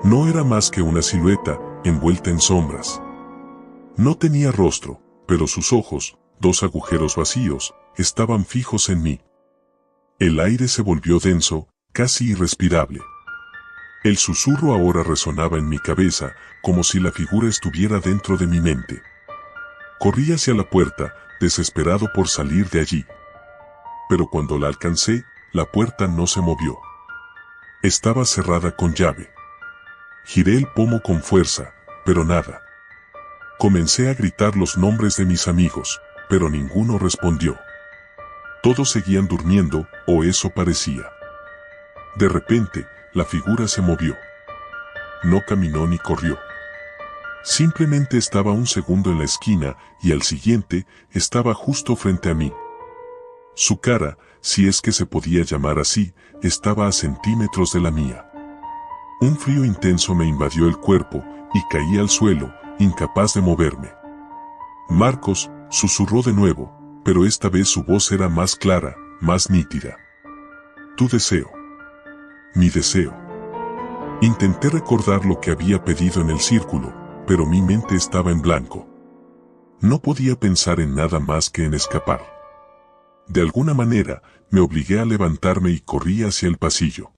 No era más que una silueta, envuelta en sombras. No tenía rostro, pero sus ojos, dos agujeros vacíos, estaban fijos en mí. El aire se volvió denso, casi irrespirable. El susurro ahora resonaba en mi cabeza, como si la figura estuviera dentro de mi mente. Corrí hacia la puerta, desesperado por salir de allí. Pero cuando la alcancé, la puerta no se movió. Estaba cerrada con llave. Giré el pomo con fuerza, pero nada. Comencé a gritar los nombres de mis amigos, pero ninguno respondió. Todos seguían durmiendo, o eso parecía. De repente, la figura se movió. No caminó ni corrió. Simplemente estaba un segundo en la esquina, y al siguiente, estaba justo frente a mí. Su cara, si es que se podía llamar así, estaba a centímetros de la mía. Un frío intenso me invadió el cuerpo y caí al suelo, incapaz de moverme. Marcos, susurró de nuevo, pero esta vez su voz era más clara, más nítida. Tu deseo. Mi deseo. Intenté recordar lo que había pedido en el círculo, pero mi mente estaba en blanco. No podía pensar en nada más que en escapar. De alguna manera, me obligué a levantarme y corrí hacia el pasillo.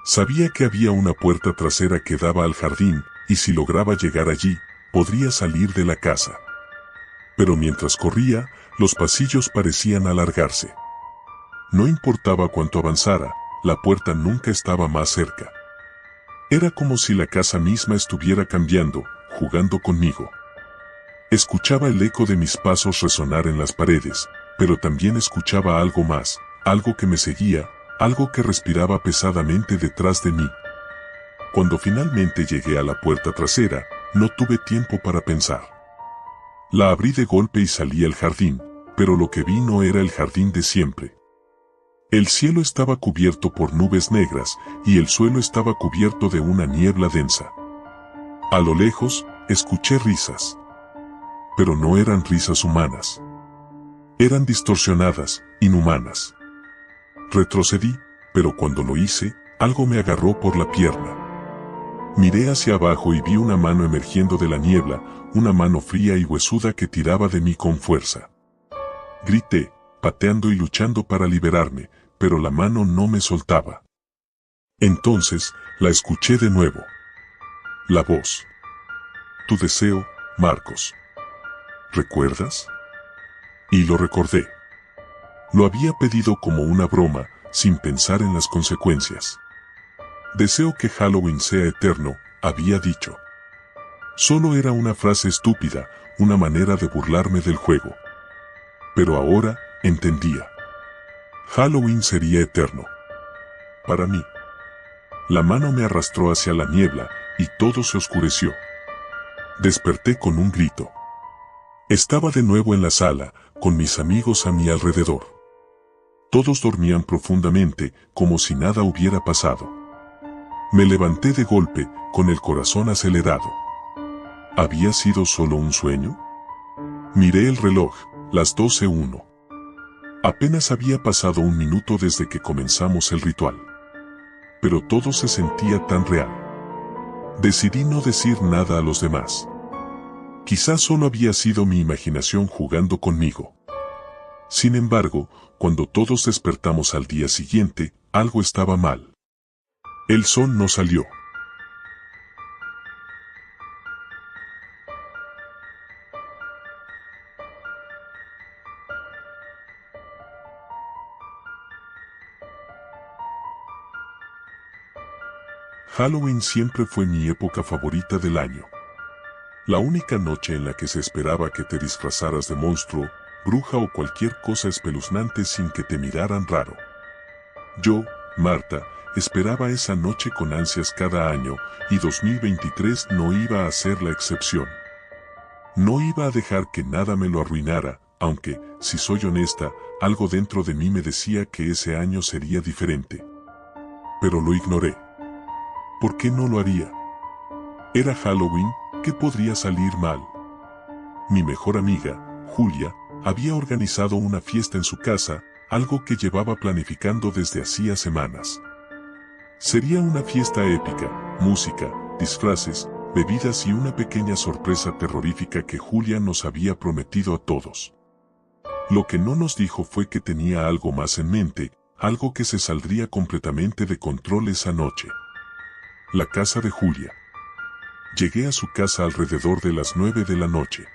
Sabía que había una puerta trasera que daba al jardín, y si lograba llegar allí, podría salir de la casa. Pero mientras corría, los pasillos parecían alargarse. No importaba cuánto avanzara, la puerta nunca estaba más cerca. Era como si la casa misma estuviera cambiando, jugando conmigo. Escuchaba el eco de mis pasos resonar en las paredes, pero también escuchaba algo más, algo que me seguía, algo que respiraba pesadamente detrás de mí. Cuando finalmente llegué a la puerta trasera, no tuve tiempo para pensar. La abrí de golpe y salí al jardín, pero lo que vi no era el jardín de siempre. El cielo estaba cubierto por nubes negras y el suelo estaba cubierto de una niebla densa. A lo lejos, escuché risas. Pero no eran risas humanas. Eran distorsionadas, inhumanas. Retrocedí, pero cuando lo hice, algo me agarró por la pierna. Miré hacia abajo y vi una mano emergiendo de la niebla, una mano fría y huesuda que tiraba de mí con fuerza. Grité, pateando y luchando para liberarme, pero la mano no me soltaba. Entonces, la escuché de nuevo. La voz. Tu deseo, Marcos. ¿Recuerdas? Y lo recordé. Lo había pedido como una broma, sin pensar en las consecuencias. Deseo que Halloween sea eterno, había dicho. Solo era una frase estúpida, una manera de burlarme del juego. Pero ahora, entendía. Halloween sería eterno. Para mí. La mano me arrastró hacia la niebla, y todo se oscureció. Desperté con un grito. Estaba de nuevo en la sala, con mis amigos a mi alrededor. Todos dormían profundamente, como si nada hubiera pasado. Me levanté de golpe, con el corazón acelerado. ¿Había sido solo un sueño? Miré el reloj, las 12:01. Apenas había pasado un minuto desde que comenzamos el ritual. Pero todo se sentía tan real. Decidí no decir nada a los demás. Quizás solo había sido mi imaginación jugando conmigo. Sin embargo, cuando todos despertamos al día siguiente, algo estaba mal. El sol no salió. Halloween siempre fue mi época favorita del año. La única noche en la que se esperaba que te disfrazaras de monstruo, bruja o cualquier cosa espeluznante sin que te miraran raro. Yo, Marta, esperaba esa noche con ansias cada año, y 2023 no iba a ser la excepción. No iba a dejar que nada me lo arruinara, aunque, si soy honesta, algo dentro de mí me decía que ese año sería diferente. Pero lo ignoré. ¿Por qué no lo haría? Era Halloween, ¿qué podría salir mal? Mi mejor amiga, Julia, había organizado una fiesta en su casa, algo que llevaba planificando desde hacía semanas. Sería una fiesta épica, música, disfraces, bebidas y una pequeña sorpresa terrorífica que Julia nos había prometido a todos. Lo que no nos dijo fue que tenía algo más en mente, algo que se saldría completamente de control esa noche. La casa de Julia. Llegué a su casa alrededor de las 9 de la noche.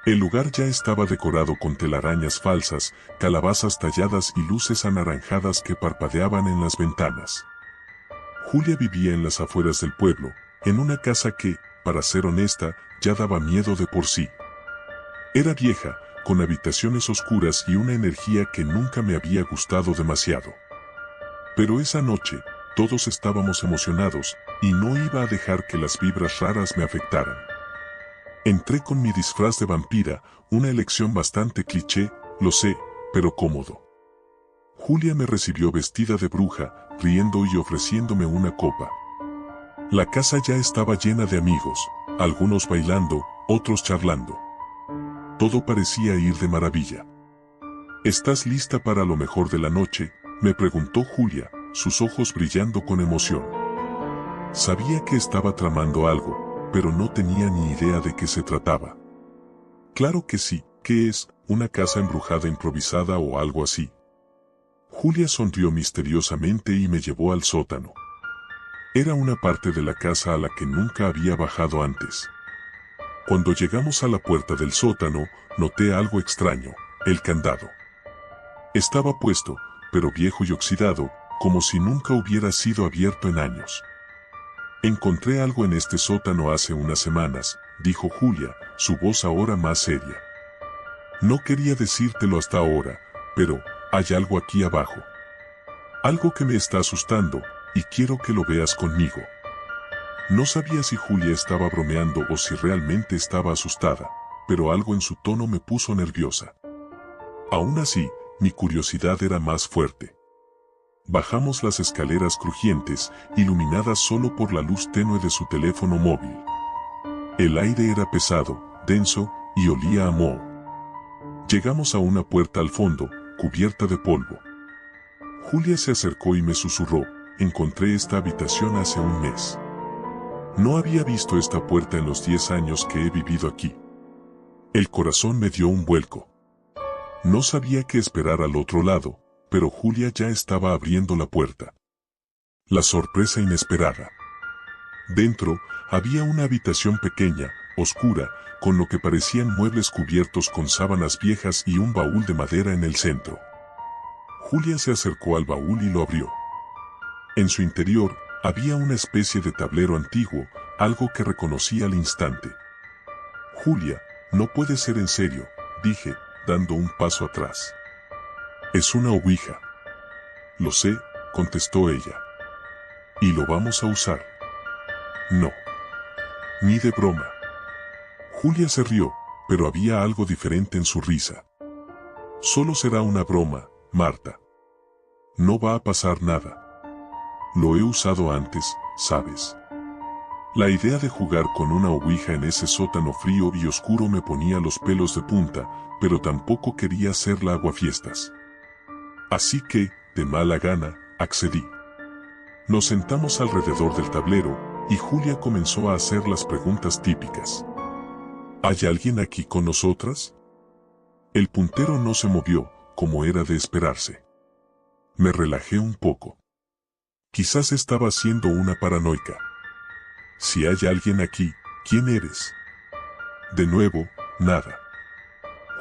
El lugar ya estaba decorado con telarañas falsas, calabazas talladas y luces anaranjadas que parpadeaban en las ventanas. Julia vivía en las afueras del pueblo, en una casa que, para ser honesta, ya daba miedo de por sí. Era vieja, con habitaciones oscuras y una energía que nunca me había gustado demasiado. Pero esa noche, todos estábamos emocionados, y no iba a dejar que las vibras raras me afectaran. Entré con mi disfraz de vampira, una elección bastante cliché, lo sé, pero cómodo. Julia me recibió vestida de bruja, riendo y ofreciéndome una copa. La casa ya estaba llena de amigos, algunos bailando, otros charlando. Todo parecía ir de maravilla. ¿Estás lista para lo mejor de la noche?, me preguntó Julia, sus ojos brillando con emoción. Sabía que estaba tramando algo, pero no tenía ni idea de qué se trataba. Claro que sí. ¿Qué es? ¿Una casa embrujada improvisada o algo así? Julia sonrió misteriosamente y me llevó al sótano. Era una parte de la casa a la que nunca había bajado antes. Cuando llegamos a la puerta del sótano, noté algo extraño: el candado. Estaba puesto, pero viejo y oxidado, como si nunca hubiera sido abierto en años. Encontré algo en este sótano hace unas semanas, dijo Julia, su voz ahora más seria. No quería decírtelo hasta ahora, pero hay algo aquí abajo. Algo que me está asustando, y quiero que lo veas conmigo. No sabía si Julia estaba bromeando o si realmente estaba asustada, pero algo en su tono me puso nerviosa. Aún así, mi curiosidad era más fuerte. Bajamos las escaleras crujientes, iluminadas solo por la luz tenue de su teléfono móvil. El aire era pesado, denso, y olía a moho. Llegamos a una puerta al fondo, cubierta de polvo. Julia se acercó y me susurró: encontré esta habitación hace un mes. No había visto esta puerta en los 10 años que he vivido aquí. El corazón me dio un vuelco. No sabía qué esperar al otro lado, pero Julia ya estaba abriendo la puerta. La sorpresa inesperada. Dentro, había una habitación pequeña, oscura, con lo que parecían muebles cubiertos con sábanas viejas y un baúl de madera en el centro. Julia se acercó al baúl y lo abrió. En su interior, había una especie de tablero antiguo, algo que reconocí al instante. Julia, no puede ser en serio, dije, dando un paso atrás. Es una ouija. Lo sé, contestó ella. ¿Y lo vamos a usar? No. Ni de broma. Julia se rió, pero había algo diferente en su risa. Solo será una broma, Marta. No va a pasar nada. Lo he usado antes, ¿sabes? La idea de jugar con una ouija en ese sótano frío y oscuro me ponía los pelos de punta, pero tampoco quería hacerla aguafiestas. Así que, de mala gana, accedí. Nos sentamos alrededor del tablero, y Julia comenzó a hacer las preguntas típicas. ¿Hay alguien aquí con nosotras? El puntero no se movió, como era de esperarse. Me relajé un poco. Quizás estaba siendo una paranoica. Si hay alguien aquí, ¿quién eres? De nuevo, nada.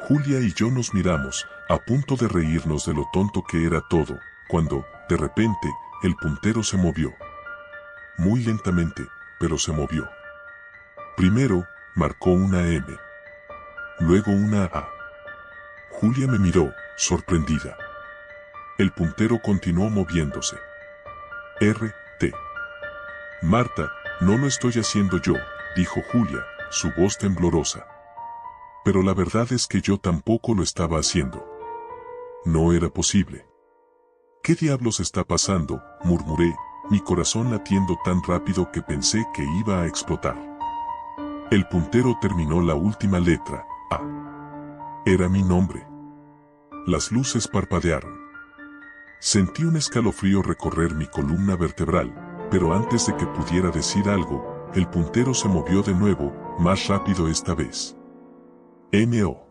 Julia y yo nos miramos, a punto de reírnos de lo tonto que era todo, cuando, de repente, el puntero se movió. Muy lentamente, pero se movió. Primero, marcó una M. Luego una A. Julia me miró, sorprendida. El puntero continuó moviéndose. R.T. Marta, no lo estoy haciendo yo, dijo Julia, su voz temblorosa. Pero la verdad es que yo tampoco lo estaba haciendo. No era posible. ¿Qué diablos está pasando?, murmuré, mi corazón latiendo tan rápido que pensé que iba a explotar. El puntero terminó la última letra, A. Era mi nombre. Las luces parpadearon. Sentí un escalofrío recorrer mi columna vertebral, pero antes de que pudiera decir algo, el puntero se movió de nuevo, más rápido esta vez. M.O.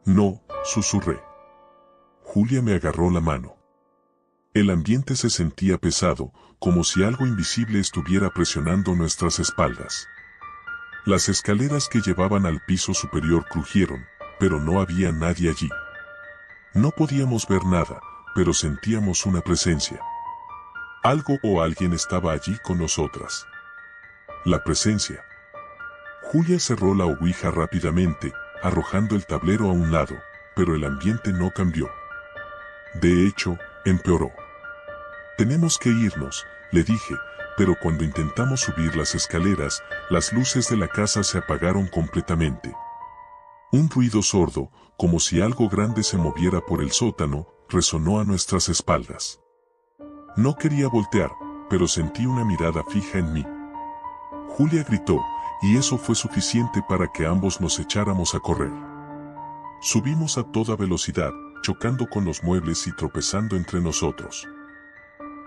No, susurré. Julia me agarró la mano. El ambiente se sentía pesado, como si algo invisible estuviera presionando nuestras espaldas. Las escaleras que llevaban al piso superior crujieron, pero no había nadie allí. No podíamos ver nada, pero sentíamos una presencia. Algo o alguien estaba allí con nosotras. La presencia. Julia cerró la ouija rápidamente, arrojando el tablero a un lado, pero el ambiente no cambió. De hecho, empeoró. Tenemos que irnos, le dije, pero cuando intentamos subir las escaleras, las luces de la casa se apagaron completamente. Un ruido sordo, como si algo grande se moviera por el sótano, resonó a nuestras espaldas. No quería voltear, pero sentí una mirada fija en mí. Julia gritó, y eso fue suficiente para que ambos nos echáramos a correr. Subimos a toda velocidad, chocando con los muebles y tropezando entre nosotros.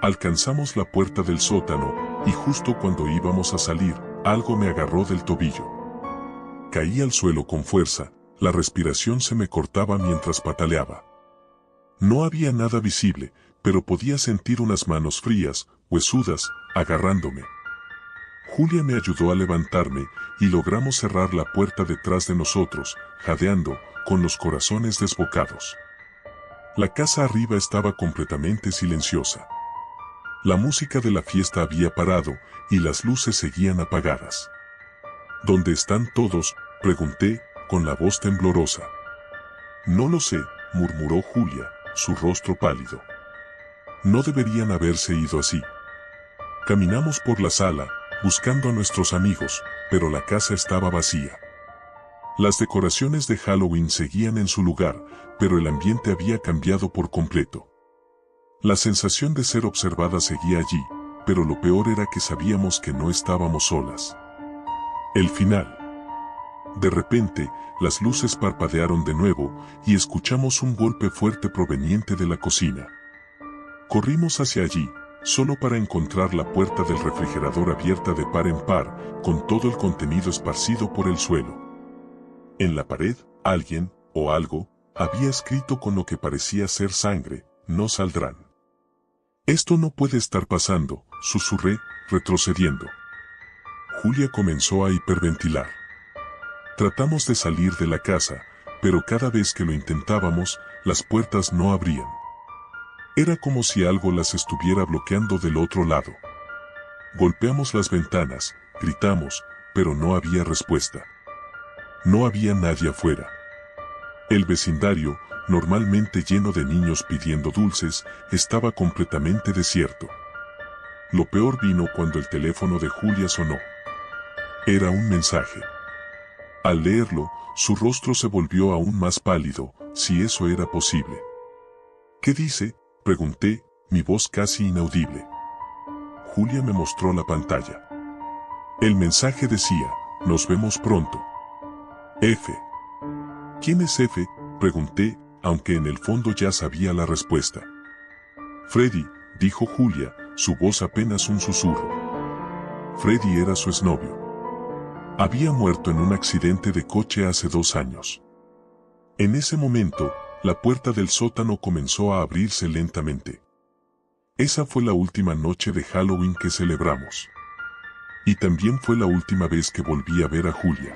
Alcanzamos la puerta del sótano, y justo cuando íbamos a salir, algo me agarró del tobillo. Caí al suelo con fuerza, la respiración se me cortaba mientras pataleaba. No había nada visible, pero podía sentir unas manos frías, huesudas, agarrándome. Julia me ayudó a levantarme, y logramos cerrar la puerta detrás de nosotros, jadeando, con los corazones desbocados. La casa arriba estaba completamente silenciosa. La música de la fiesta había parado, y las luces seguían apagadas. ¿Dónde están todos?, pregunté, con la voz temblorosa. No lo sé, murmuró Julia, su rostro pálido. No deberían haberse ido así. Caminamos por la sala, buscando a nuestros amigos, pero la casa estaba vacía. Las decoraciones de Halloween seguían en su lugar, pero el ambiente había cambiado por completo. La sensación de ser observada seguía allí, pero lo peor era que sabíamos que no estábamos solas. El final. De repente, las luces parpadearon de nuevo, y escuchamos un golpe fuerte proveniente de la cocina. Corrimos hacia allí, solo para encontrar la puerta del refrigerador abierta de par en par, con todo el contenido esparcido por el suelo. En la pared, alguien, o algo, había escrito con lo que parecía ser sangre: no saldrán. Esto no puede estar pasando, susurré, retrocediendo. Julia comenzó a hiperventilar. Tratamos de salir de la casa, pero cada vez que lo intentábamos, las puertas no abrían. Era como si algo las estuviera bloqueando del otro lado. Golpeamos las ventanas, gritamos, pero no había respuesta. No había nadie afuera. El vecindario, normalmente lleno de niños pidiendo dulces, estaba completamente desierto. Lo peor vino cuando el teléfono de Julia sonó. Era un mensaje. Al leerlo, su rostro se volvió aún más pálido, si eso era posible. ¿Qué dice?, pregunté, mi voz casi inaudible. Julia me mostró la pantalla. El mensaje decía: nos vemos pronto. F. ¿Quién es F?, pregunté, aunque en el fondo ya sabía la respuesta. Freddy, dijo Julia, su voz apenas un susurro. Freddy era su exnovio. Había muerto en un accidente de coche hace 2 años. En ese momento, la puerta del sótano comenzó a abrirse lentamente. Esa fue la última noche de Halloween que celebramos. Y también fue la última vez que volví a ver a Julia.